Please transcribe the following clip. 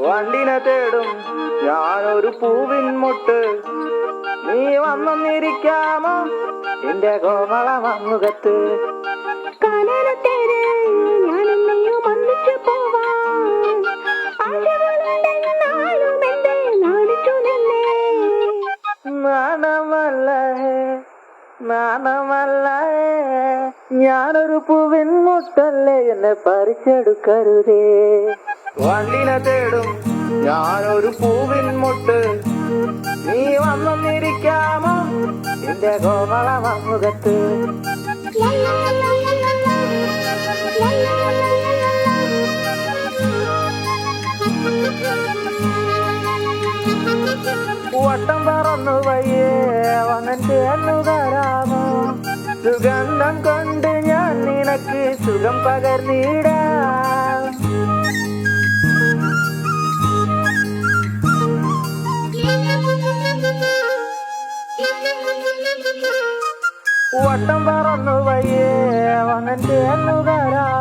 വണ്ടിനെ തേടും ഞാനൊരു പൂവിൻ മുട്ട്, നീ വന്നിരിക്കാമോ എന്റെ കോമള മമ്മുഖത്ത്. നാണമല്ല ഞാനൊരു പൂവിൻ മുട്ടല്ലേ, എന്നെ പറിച്ചെടുക്കരുതേ. വണ്ടിനെ തേടും ഞാനൊരു പൂവിൻ മുട്ട്, നീ വന്നിരിക്കാമോ എന്റെ കോമള മമ്മുഖത്ത്. വട്ടം പറന്നു വയ്യേ വന്നിട്ട് എന്നു തരാമോ, സുഗന്ധം കൊണ്ട് ഞാൻ നിനക്ക് സുഖം പകർന്നിടാം. വട്ടം പറന്നു വയ്യേ വന്നിട്ട് എന്നു തരാമോ,